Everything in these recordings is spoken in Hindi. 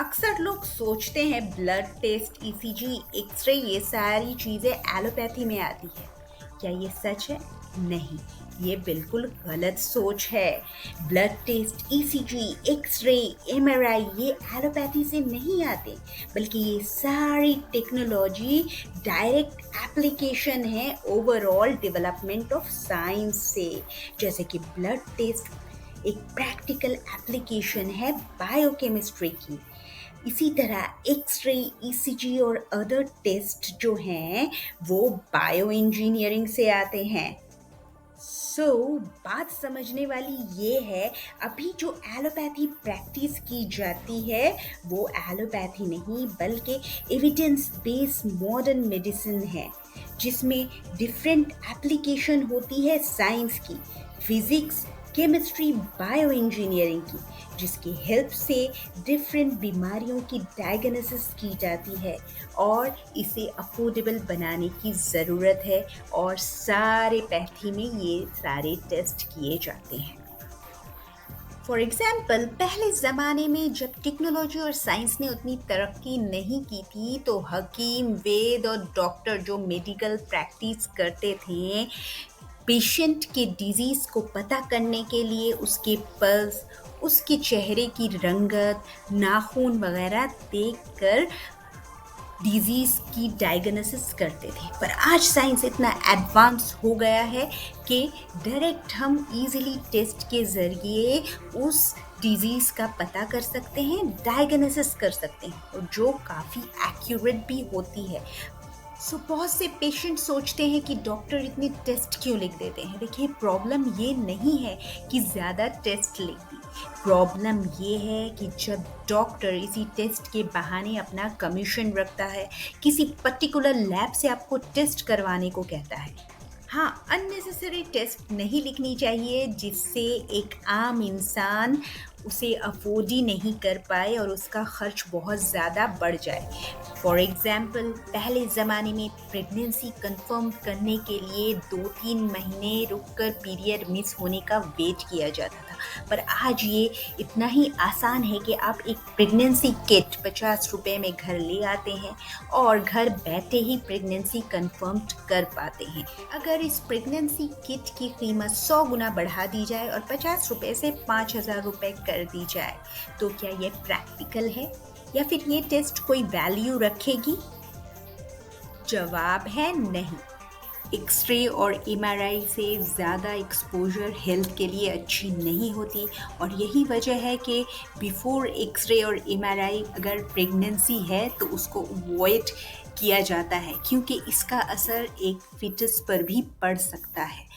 अक्सर लोग सोचते हैं ब्लड टेस्ट, ईसीजी, एक्सरे ये सारी चीज़ें एलोपैथी में आती है। क्या ये सच है? नहीं, ये बिल्कुल गलत सोच है। Blood test, ECG, X-ray, MRI ये एलोपैथी से नहीं आते, बल्कि ये सारी टेक्नोलॉजी डायरेक्ट एप्लीकेशन है ओवरऑल डेवलपमेंट ऑफ साइंस से। जैसे कि ब्लड टेस्ट एक प्रैक्टिकल एप्लीकेशन है बायोकेमिस्ट्री की। इसी तरह एक्सरे, ईसीजी और अदर टेस्ट जो हैं वो बायो इंजीनियरिंग से आते हैं। बात समझने वाली ये है, अभी जो एलोपैथी प्रैक्टिस की जाती है वो एलोपैथी नहीं बल्कि एविडेंस बेस्ड मॉडर्न मेडिसिन है, जिसमें डिफरेंट एप्लीकेशन होती है साइंस की, फिजिक्स, केमिस्ट्री, बायो इंजीनियरिंग की, जिसकी हेल्प से डिफरेंट बीमारियों की डायग्नोसिस की जाती है और इसे अफोर्डेबल बनाने की ज़रूरत है और सारे पैथी में ये सारे टेस्ट किए जाते हैं। फॉर एग्जाम्पल, पहले ज़माने में जब टेक्नोलॉजी और साइंस ने उतनी तरक्की नहीं की थी तो हकीम, वैद और डॉक्टर जो मेडिकल प्रैक्टिस करते थे, पेशेंट के डिजीज़ को पता करने के लिए उसके पल्स, उसके चेहरे की रंगत, नाखून वगैरह देखकर डिजीज़ की डायग्नोसिस करते थे। पर आज साइंस इतना एडवांस हो गया है कि डायरेक्ट हम इजीली टेस्ट के ज़रिए उस डिजीज़ का पता कर सकते हैं, डायग्नोसिस कर सकते हैं, और जो काफ़ी एक्यूरेट भी होती है। बहुत से पेशेंट सोचते हैं कि डॉक्टर इतने टेस्ट क्यों लिख देते हैं। देखिए, प्रॉब्लम ये नहीं है कि ज़्यादा टेस्ट लिख दी, प्रॉब्लम ये है कि जब डॉक्टर इसी टेस्ट के बहाने अपना कमीशन रखता है, किसी पर्टिकुलर लैब से आपको टेस्ट करवाने को कहता है। हाँ, अननेसेसरी टेस्ट नहीं लिखनी चाहिए जिससे एक आम इंसान उसे अफोर्ड ही नहीं कर पाए और उसका खर्च बहुत ज़्यादा बढ़ जाए। फॉर एग्ज़ाम्पल, पहले ज़माने में प्रेगनेंसी कंफर्म करने के लिए 2-3 महीने रुककर पीरियड मिस होने का वेट किया जाता था, पर आज ये इतना ही आसान है कि आप एक प्रेगनेंसी किट 50 रुपए में घर ले आते हैं और घर बैठे ही प्रेगनेंसी कंफर्म कर पाते हैं। अगर इस प्रेगनेंसी किट की कीमत 100 गुना बढ़ा दी जाए और 50 रुपए से 5,000 रुपए कर दी जाए, तो क्या ये प्रैक्टिकल है या फिर ये टेस्ट कोई वैल्यू रखेगी? जवाब है नहीं। एक्सरे और एमआरआई से ज़्यादा एक्सपोजर हेल्थ के लिए अच्छी नहीं होती, और यही वजह है कि बिफोर एक्सरे और एमआरआई अगर प्रेगनेंसी है तो उसको अवॉइड किया जाता है, क्योंकि इसका असर एक फिटस पर भी पड़ सकता है।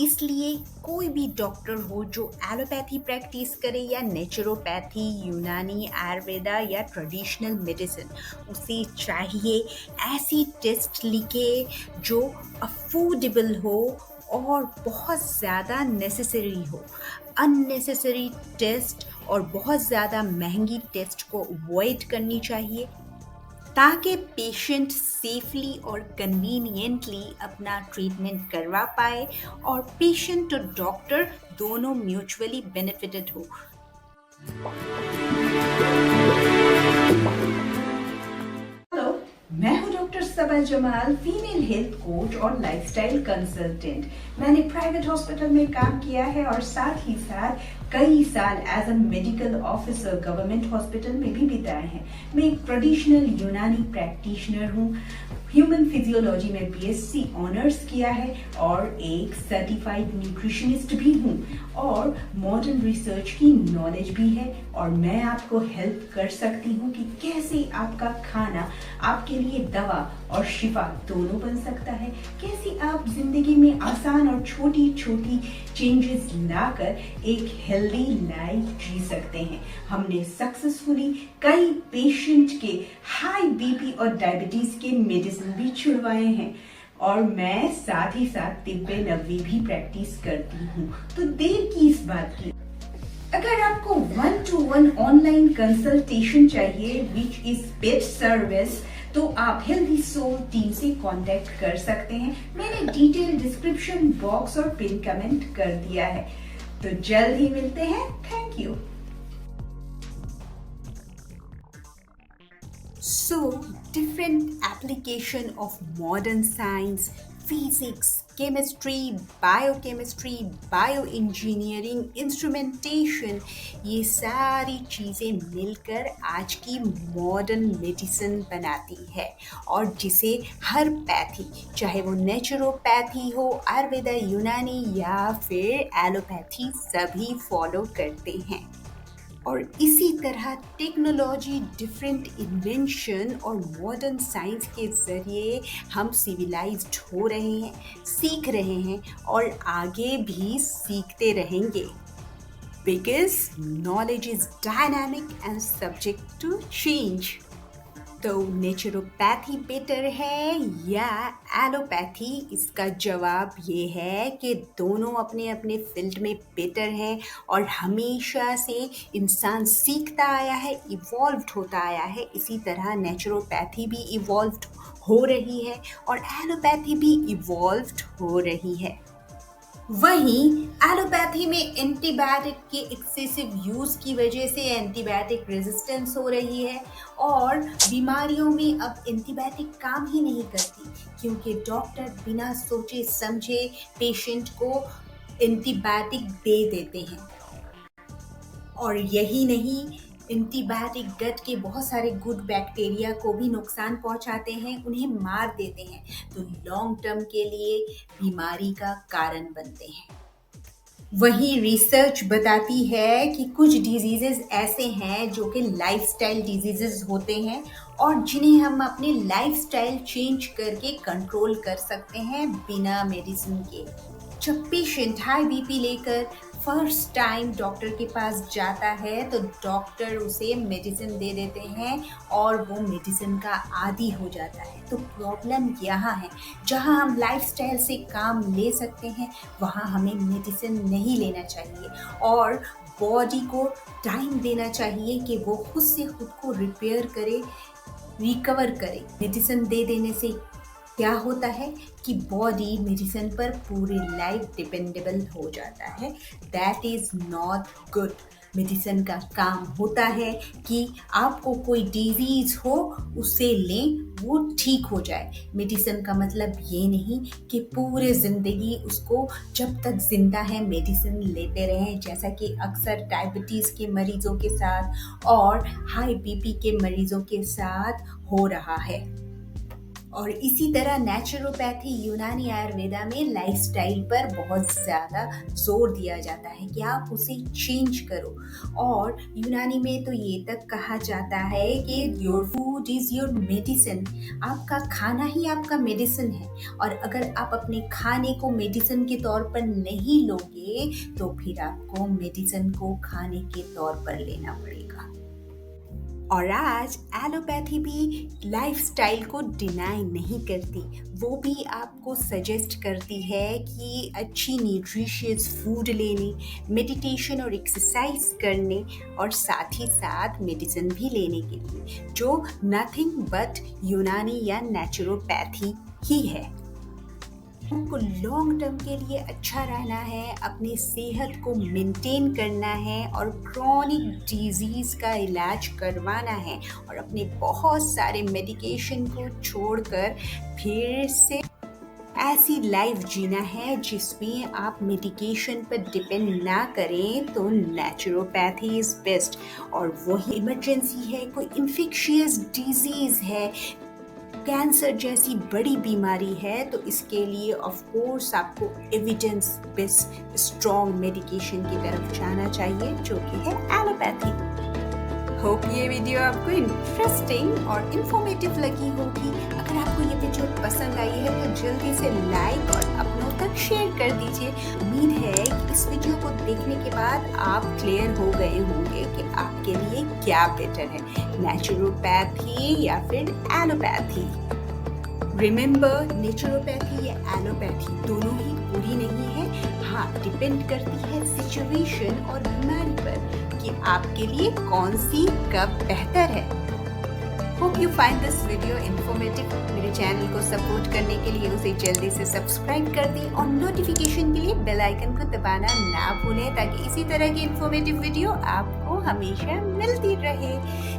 इसलिए कोई भी डॉक्टर हो जो एलोपैथी प्रैक्टिस करे या नेचुरोपैथी, यूनानी, आयुर्वेदा या ट्रेडिशनल मेडिसिन, उसे चाहिए ऐसी टेस्ट लिखे जो अफोर्डेबल हो और बहुत ज़्यादा नेसेसरी हो। अननेसेसरी टेस्ट और बहुत ज़्यादा महंगी टेस्ट को अवॉइड करनी चाहिए, ताकि पेशेंट सेफली और कन्वीनियंटली अपना ट्रीटमेंट करवा पाए और पेशेंट और डॉक्टर दोनों म्यूचुअली बेनिफिटेड हो। हेलो, मैं हूँ डॉक्टर सबा जमाल, फीमेल हेल्थ कोच और लाइफस्टाइल कंसल्टेंट। मैंने प्राइवेट हॉस्पिटल में काम किया है और साथ ही साथ कई साल as a medical officer government hospital में भी बिताए हैं। मैं एक ट्रेडिशनल यूनानी प्रैक्टिशनर हूँ, ह्यूमन फिजियोलॉजी में बीएससी ऑनर्स किया है और एक सर्टिफाइड न्यूट्रिशनिस्ट भी हूँ, और मॉडर्न रिसर्च की नॉलेज भी है, और मैं आपको हेल्प कर सकती हूँ कि कैसे आपका खाना आपके लिए दवा और शिफा दोनों बन सकता है, कैसे आप जिंदगी में आसान और छोटी छोटी चेंजेस लाकर एक हेल्दी लाइफ जी सकते हैं। हमने सक्सेसफुली कई पेशेंट के हाई बीपी और डायबिटीज के मेडिसिन भी छुड़वाए हैं, और मैं साथ ही साथ तिब्बे नबवी भी प्रैक्टिस करती हूँ। तो देर की इस बात की। अगर आपको 1-to-1 ऑनलाइन कंसल्टेशन चाहिए विच इज पेड सर्विस, तो आप हेल्दी सोल टीम से कांटेक्ट कर सकते हैं। मैंने डिटेल डिस्क्रिप्शन बॉक्स और पिन कमेंट कर दिया है। तो जल्द ही मिलते हैं। Thank you. So, different application of modern science, physics, chemistry, biochemistry, bioengineering, instrumentation, ये सारी चीज़ें मिलकर आज की मॉडर्न मेडिसिन बनाती है और जिसे हर पैथी, चाहे वो नेचुरोपैथी हो, आयुर्वेदा, यूनानी या फिर एलोपैथी, सभी फॉलो करते हैं। और इसी तरह टेक्नोलॉजी, डिफरेंट इन्वेंशन और मॉडर्न साइंस के ज़रिए हम सिविलाइज्ड हो रहे हैं, सीख रहे हैं और आगे भी सीखते रहेंगे। Because knowledge is dynamic and subject to change. तो नेचुरोपैथी बेटर है या एलोपैथी? इसका जवाब ये है कि दोनों अपने अपने फील्ड में बेटर हैं और हमेशा से इंसान सीखता आया है, इवॉल्व्ड होता आया है। इसी तरह नेचुरोपैथी भी इवॉल्व्ड हो रही है और एलोपैथी भी इवॉल्व्ड हो रही है। वहीं एलोपैथी में एंटीबायोटिक के एक्सेसिव यूज़ की वजह से एंटीबायोटिक रेजिस्टेंस हो रही है और बीमारियों में अब एंटीबायोटिक काम ही नहीं करती क्योंकि डॉक्टर बिना सोचे समझे पेशेंट को एंटीबायोटिक दे देते हैं। और यही नहीं, एंटीबायोटिक गट के बहुत सारे गुड बैक्टीरिया को भी नुकसान पहुंचाते हैं, उन्हें मार देते हैं, तो लॉन्ग टर्म के लिए बीमारी का कारण बनते हैं। वहीं रिसर्च बताती है कि कुछ डिजीजेस ऐसे हैं जो कि लाइफस्टाइल डिजीजेस होते हैं और जिन्हें हम अपने लाइफस्टाइल चेंज करके कंट्रोल कर सकते हैं बिना मेडिसिन के। जब पेशेंट हाई बीपी लेकर फर्स्ट टाइम डॉक्टर के पास जाता है तो डॉक्टर उसे मेडिसिन दे देते हैं और वो मेडिसिन का आदी हो जाता है। तो प्रॉब्लम यहाँ है, जहाँ हम लाइफस्टाइल से काम ले सकते हैं वहाँ हमें मेडिसिन नहीं लेना चाहिए और बॉडी को टाइम देना चाहिए कि वो खुद से खुद को रिपेयर करे, रिकवर करे। मेडिसिन दे देने से क्या होता है कि बॉडी मेडिसिन पर पूरी लाइफ डिपेंडेबल हो जाता है। That is not good. Medicine का काम होता है कि आपको कोई डिजीज़ हो उसे लें, वो ठीक हो जाए। मेडिसिन का मतलब ये नहीं कि पूरे ज़िंदगी उसको जब तक ज़िंदा है मेडिसिन लेते रहें, जैसा कि अक्सर डायबिटीज़ के मरीज़ों के साथ और हाई बीपी के मरीज़ों के साथ हो रहा है। और इसी तरह नेचुरोपैथी, यूनानी, आयुर्वेदा में लाइफस्टाइल पर बहुत ज़्यादा जोर दिया जाता है कि आप उसे चेंज करो। और यूनानी में तो ये तक कहा जाता है कि your food is your medicine. आपका खाना ही आपका मेडिसिन है और अगर आप अपने खाने को मेडिसिन के तौर पर नहीं लोगे तो फिर आपको मेडिसिन को खाने के तौर पर लेना पड़ेगा। और आज एलोपैथी भी लाइफस्टाइल को डिनाई नहीं करती, वो भी आपको सजेस्ट करती है कि अच्छी न्यूट्रिशियस फूड लेने, मेडिटेशन और एक्सरसाइज करने और साथ ही साथ मेडिसिन भी लेने के लिए, जो नथिंग बट यूनानी या नेचुरोपैथी ही है। हमको लॉन्ग टर्म के लिए अच्छा रहना है, अपनी सेहत को मेंटेन करना है और क्रॉनिक डिजीज़ का इलाज करवाना है और अपने बहुत सारे मेडिकेशन को छोड़कर फिर से ऐसी लाइफ जीना है जिसमें आप मेडिकेशन पर डिपेंड ना करें। तो नेचुरोपैथी इज़ बेस्ट। और वही इमरजेंसी है, कोई इन्फेक्शियस डिजीज़ है, कैंसर जैसी बड़ी बीमारी है, तो इसके लिए ऑफ कोर्स आपको एविडेंस बेस्ड स्ट्रॉन्ग मेडिकेशन की तरफ जाना चाहिए, जो कि है एलोपैथी। होप ये वीडियो आपको इंटरेस्टिंग और इंफॉर्मेटिव लगी होगी। अगर आपको ये वीडियो पसंद आई है तो जल्दी से लाइक और अपनों तक शेयर कर दीजिए। उम्मीद है कि इस वीडियो को देखने के बाद आप क्लियर हो गए होंगे कि आपके लिए क्या बेटर है, नेचुरोपैथी या फिर एलोपैथी। रिमेंबर, नेचुरोपैथी या एलोपैथी दोनों ही बुरी नहीं है। हाँ, डिपेंड करती है सिचुएशन और बीमारी पर कि आपके लिए कौन सी कब बेहतर है। Hope you find this video informative. मेरे चैनल को सपोर्ट करने के लिए उसे जल्दी से सब्सक्राइब कर दें और नोटिफिकेशन के लिए बेल आइकन को दबाना ना भूलें ताकि इसी तरह की इन्फॉर्मेटिव वीडियो आपको हमेशा मिलती रहे।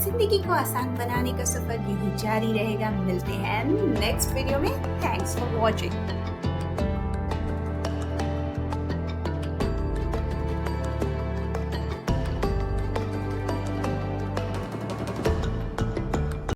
जिंदगी को आसान बनाने का सफर यूं ही जारी रहेगा। मिलते हैं नेक्स्ट वीडियो में। Thanks for watching.